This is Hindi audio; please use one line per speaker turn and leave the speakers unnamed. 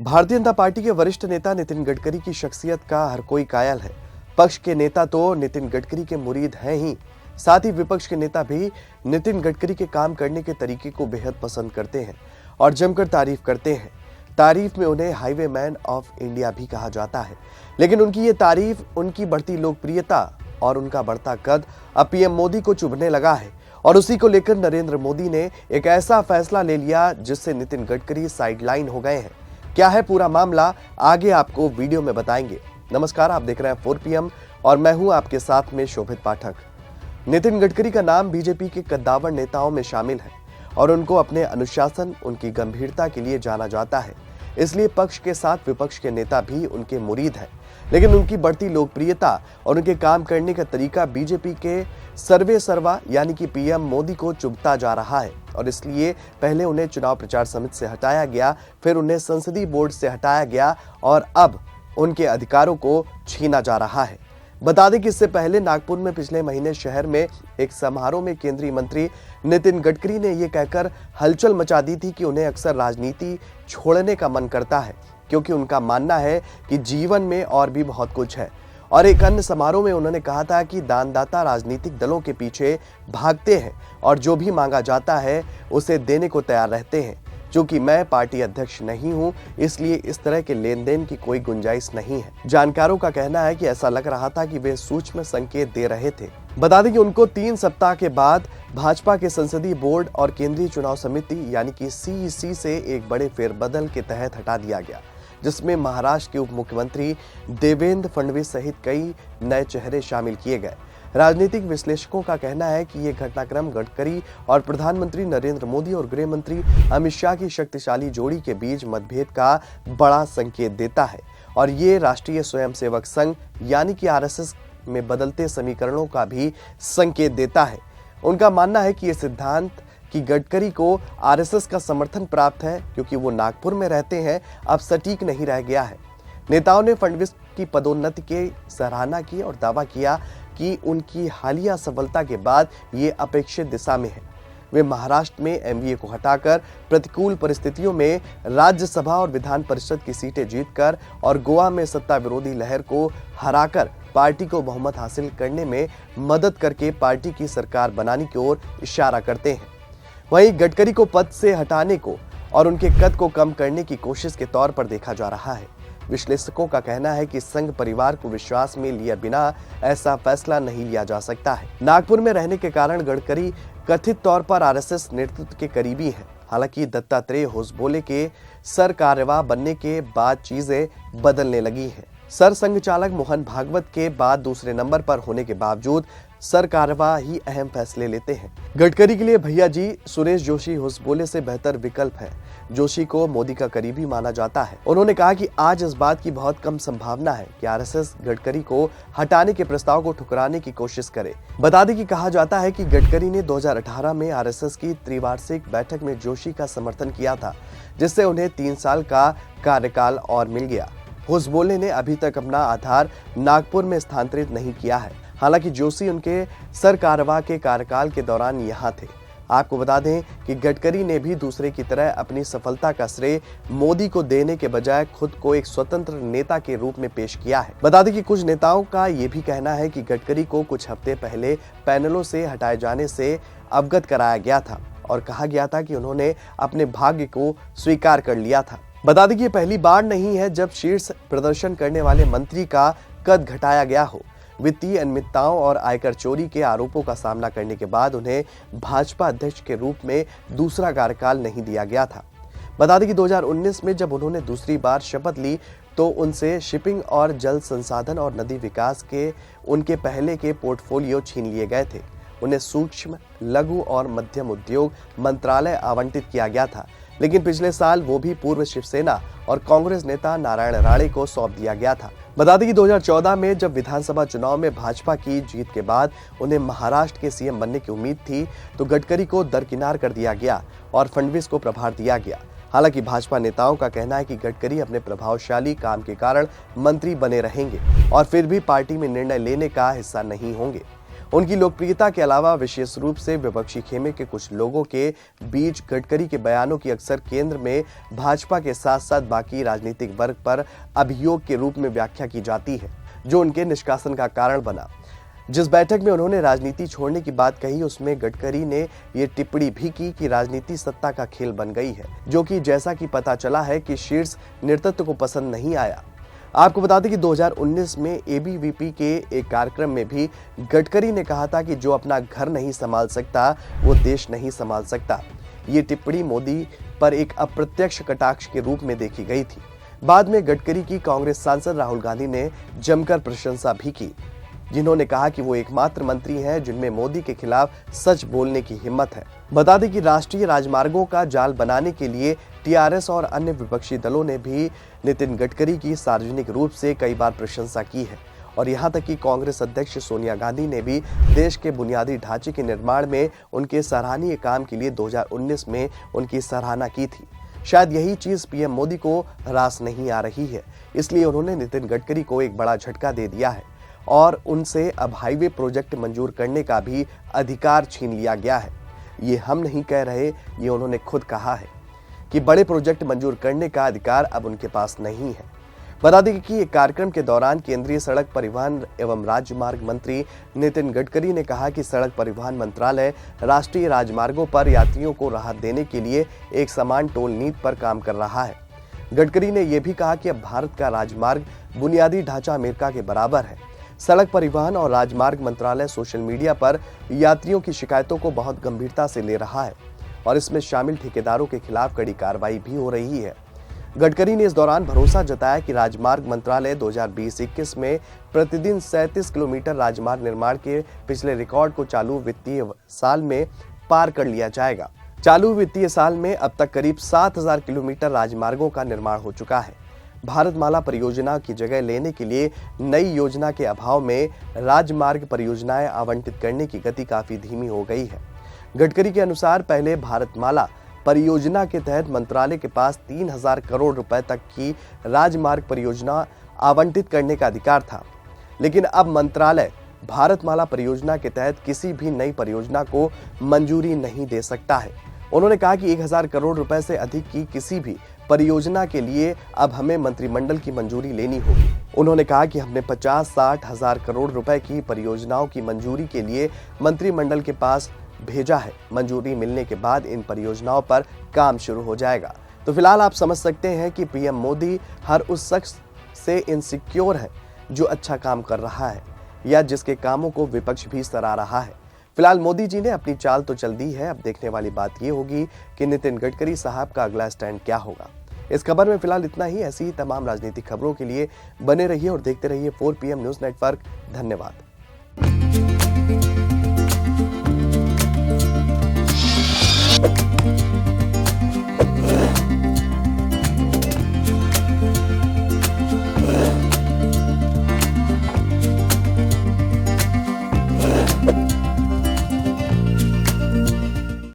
भारतीय जनता पार्टी के वरिष्ठ नेता नितिन गडकरी की शख्सियत का हर कोई कायल है। पक्ष के नेता तो नितिन गडकरी के मुरीद हैं ही, साथ ही विपक्ष के नेता भी नितिन गडकरी के काम करने के तरीके को बेहद पसंद करते हैं और जमकर तारीफ करते हैं। तारीफ में उन्हें हाईवे मैन ऑफ इंडिया भी कहा जाता है। लेकिन उनकी ये तारीफ, उनकी बढ़ती लोकप्रियता और उनका बढ़ता कद अब पीएम मोदी को चुभने लगा है और उसी को लेकर नरेंद्र मोदी ने एक ऐसा फैसला ले लिया जिससे नितिन गडकरी साइडलाइन हो गए हैं। क्या है पूरा मामला, आगे आपको वीडियो में बताएंगे। नमस्कार, आप देख रहे हैं 4 PM और मैं हूं आपके साथ में शोभित पाठक। नितिन गडकरी का नाम बीजेपी के कद्दावर नेताओं में शामिल है और उनको अपने अनुशासन, उनकी गंभीरता के लिए जाना जाता है। इसलिए पक्ष के साथ विपक्ष के नेता भी उनके मुरीद हैं। लेकिन उनकी बढ़ती लोकप्रियता और उनके काम करने का तरीका बीजेपी के सर्वे सर्वा यानी कि पीएम मोदी को चुभता जा रहा है और इसलिए पहले उन्हें चुनाव प्रचार समिति से हटाया गया, फिर उन्हें संसदीय बोर्ड से हटाया गया और अब उनके अधिकारों को छीना जा रहा है। बता दें कि इससे पहले नागपुर में पिछले महीने शहर में एक समारोह में केंद्रीय मंत्री नितिन गडकरी ने यह कहकर हलचल मचा दी थी कि उन्हें अक्सर राजनीति छोड़ने का मन करता है, क्योंकि उनका मानना है कि जीवन में और भी बहुत कुछ है। और एक अन्य समारोह में उन्होंने कहा था कि दानदाता राजनीतिक दलों के पीछे भागते हैं और जो भी मांगा जाता है उसे देने को तैयार रहते हैं। क्योंकि मैं पार्टी अध्यक्ष नहीं हूं, इसलिए इस तरह के लेन देन की कोई गुंजाइश नहीं है। जानकारों का कहना है कि ऐसा लग रहा था कि वे सूक्ष्म संकेत दे रहे थे। बता दें कि उनको 3 सप्ताह के बाद भाजपा के संसदीय बोर्ड और केंद्रीय चुनाव समिति यानी कि CEC से एक बड़े फेरबदल के तहत हटा दिया गया, जिसमें महाराष्ट्र के उप मुख्यमंत्री देवेंद्र फडणवीस सहित कई नए चेहरे शामिल किए गए। राजनीतिक विश्लेषकों का कहना है कि यह घटनाक्रम गडकरी और प्रधानमंत्री नरेंद्र मोदी और गृह मंत्री अमित शाह की शक्तिशाली जोड़ी के बीच मतभेद का बड़ा संकेत देता है और ये राष्ट्रीय स्वयंसेवक संघ यानी कि RSS में बदलते समीकरणों का भी संकेत देता है। उनका मानना है कि यह सिद्धांत कि गडकरी को RSS का समर्थन प्राप्त है क्योंकि वो नागपुर में रहते हैं, अब सटीक नहीं रह गया है। नेताओं ने फडणवीस की पदोन्नति की सराहना की और दावा किया कि उनकी हालिया सफलता के बाद ये अपेक्षित दिशा में है। वे महाराष्ट्र में MVA को हटाकर प्रतिकूल परिस्थितियों में राज्यसभा और विधान परिषद की सीटें जीतकर और गोवा में सत्ता विरोधी लहर को हराकर पार्टी को बहुमत हासिल करने में मदद करके पार्टी की सरकार बनाने की ओर इशारा करते हैं। वहीं गडकरी को पद से हटाने को और उनके कद को कम करने की कोशिश के तौर पर देखा जा रहा है। विश्लेषकों का कहना है कि संघ परिवार को विश्वास में लिए बिना ऐसा फैसला नहीं लिया जा सकता है। नागपुर में रहने के कारण गडकरी कथित तौर पर RSS नेतृत्व के करीबी हैं। हालांकि दत्तात्रेय होसबोले के सर कार्यवाह बनने के बाद चीजें बदलने लगी हैं। सर संघ चालक मोहन भागवत के बाद दूसरे नंबर पर होने के बावजूद सर कार्यवाह ही अहम फैसले लेते हैं। गडकरी के लिए भैया जी सुरेश जोशी होसबोले से बेहतर विकल्प है। जोशी को मोदी का करीबी माना जाता है। उन्होंने कहा कि आज इस बात की बहुत कम संभावना है कि RSS गडकरी को हटाने के प्रस्ताव को ठुकराने की कोशिश करे। बता दें कि कहा जाता है कि गडकरी ने 2018 में RSS की त्रिवार्षिक बैठक में जोशी का समर्थन किया था, जिससे उन्हें 3 साल का कार्यकाल और मिल गया। होसबोले ने अभी तक अपना आधार नागपुर में स्थानांतरित नहीं किया है। हालांकि जोशी उनके सर कार्यवाह के कार्यकाल के दौरान यहां थे। आपको बता दें कि गडकरी ने भी दूसरे की तरह अपनी सफलता का श्रेय मोदी को देने के बजाय खुद को एक स्वतंत्र नेता के रूप में पेश किया है। बता दें कि कुछ नेताओं का यह भी कहना है कि गडकरी को कुछ हफ्ते पहले पैनलों से हटाए जाने से अवगत कराया गया था और कहा गया था कि उन्होंने अपने भाग्य को स्वीकार कर लिया था। बता दें कि ये पहली बार नहीं है जब शीर्ष प्रदर्शन करने वाले मंत्री का कद घटाया गया हो। वित्तीय अनियमितताओं और आयकर चोरी के आरोपों का सामना करने के बाद उन्हें भाजपा अध्यक्ष के रूप में दूसरा कार्यकाल नहीं दिया गया था। बता दें कि 2019 में जब उन्होंने दूसरी बार शपथ ली तो उनसे शिपिंग और जल संसाधन और नदी विकास के उनके पहले के पोर्टफोलियो छीन लिए गए थे। उन्हें सूक्ष्म, लघु और मध्यम उद्योग मंत्रालय आवंटित किया गया था, लेकिन पिछले साल वो भी पूर्व शिवसेना और कांग्रेस नेता नारायण राणे को सौंप दिया गया था। बता दें कि 2014 में जब विधानसभा चुनाव में भाजपा की जीत के बाद उन्हें महाराष्ट्र के CM बनने की उम्मीद थी, तो गडकरी को दरकिनार कर दिया गया और फडणवीस को प्रभार दिया गया। हालांकि भाजपा नेताओं का कहना है कि गडकरी अपने प्रभावशाली काम के कारण मंत्री बने रहेंगे और फिर भी पार्टी में निर्णय लेने का हिस्सा नहीं होंगे। उनकी लोकप्रियता के अलावा विशेष रूप से विपक्षी खेमे के कुछ लोगों के बीच गडकरी के बयानों की अक्सर केंद्र में भाजपा के साथ साथ बाकी राजनीतिक वर्ग पर अभियोग के रूप में व्याख्या की जाती है, जो उनके निष्कासन का कारण बना। जिस बैठक में उन्होंने राजनीति छोड़ने की बात कही, उसमें गडकरी ने ये टिप्पणी भी की कि राजनीति सत्ता का खेल बन गई है, जो कि जैसा कि पता चला है कि शीर्ष नेतृत्व को पसंद नहीं आया। आपको बता दें कि 2019 में एबीवीपी के एक कार्यक्रम में भी गडकरी ने कहा था कि जो अपना घर नहीं संभाल सकता वो देश नहीं संभाल सकता। ये टिप्पणी मोदी पर एक अप्रत्यक्ष कटाक्ष के रूप में देखी गई थी। बाद में गडकरी की कांग्रेस सांसद राहुल गांधी ने जमकर प्रशंसा भी की, जिन्होंने कहा कि वो एकमात्र मंत्री हैं जिनमें मोदी के खिलाफ सच बोलने की हिम्मत है। बता दें कि राष्ट्रीय राजमार्गों का जाल बनाने के लिए टीआरएस और अन्य विपक्षी दलों ने भी नितिन गडकरी की सार्वजनिक रूप से कई बार प्रशंसा की है और यहां तक कि कांग्रेस अध्यक्ष सोनिया गांधी ने भी देश के बुनियादी ढांचे के निर्माण में उनके सराहनीय काम के लिए 2019 में उनकी सराहना की थी। शायद यही चीज पीएम मोदी को रास नहीं आ रही है, इसलिए उन्होंने नितिन गडकरी को एक बड़ा झटका दे दिया है और उनसे अब हाईवे प्रोजेक्ट मंजूर करने का भी अधिकार छीन लिया गया है। ये हम नहीं कह रहे, ये उन्होंने खुद कहा है कि बड़े प्रोजेक्ट मंजूर करने का अधिकार अब उनके पास नहीं है। बता दें कि एक कार्यक्रम के दौरान केंद्रीय सड़क परिवहन एवं राजमार्ग मंत्री नितिन गडकरी ने कहा कि सड़क परिवहन मंत्रालय राष्ट्रीय राजमार्गों पर यात्रियों को राहत देने के लिए एक समान टोल नीति पर काम कर रहा है। गडकरी ने यह भी कहा कि अब भारत का राजमार्ग बुनियादी ढांचा अमेरिका के बराबर है। सड़क परिवहन और राजमार्ग मंत्रालय सोशल मीडिया पर यात्रियों की शिकायतों को बहुत गंभीरता से ले रहा है और इसमें शामिल ठेकेदारों के खिलाफ कड़ी कार्रवाई भी हो रही है। गडकरी ने इस दौरान भरोसा जताया कि राजमार्ग मंत्रालय 2020-21 में प्रतिदिन 37 किलोमीटर राजमार्ग निर्माण के पिछले रिकॉर्ड को चालू वित्तीय साल में पार कर लिया जाएगा। चालू वित्तीय साल में अब तक करीब 7000 किलोमीटर राजमार्गों का निर्माण हो चुका है। भारतमाला परियोजना की जगह लेने के लिए नई योजना के अभाव में राजमार्ग परियोजनाएं आवंटित करने की गति काफी धीमी हो गई है। गडकरी के अनुसार पहले भारतमाला परियोजना के तहत मंत्रालय के पास 3000 करोड़ रुपए तक की राजमार्ग परियोजना आवंटित करने का अधिकार था, लेकिन अब मंत्रालय भारतमाला परियोजना के तहत किसी भी नई परियोजना को मंजूरी नहीं दे सकता है। उन्होंने कहा कि 1000 करोड़ रुपए से अधिक की किसी भी परियोजना के लिए अब हमें मंत्रिमंडल की मंजूरी लेनी होगी। उन्होंने कहा कि हमने 50-60 हजार करोड़ रुपए की परियोजनाओं की मंजूरी के लिए मंत्रिमंडल के पास भेजा है। मंजूरी मिलने के बाद इन परियोजनाओं पर काम शुरू हो जाएगा। तो फिलहाल आप समझ सकते हैं कि पीएम मोदी हर उस शख्स से इनसिक्योर है जो अच्छा काम कर रहा है या जिसके कामों को विपक्ष भी सराह रहा है। फिलहाल मोदी जी ने अपनी चाल तो चल दी है। अब देखने वाली बात यह होगी कि नितिन गडकरी साहब का अगला स्टैंड क्या होगा। इस खबर में फिलहाल इतना ही। ऐसी ही तमाम राजनीतिक खबरों के लिए बने रहिए और देखते रहिए 4 PM न्यूज नेटवर्क। धन्यवाद।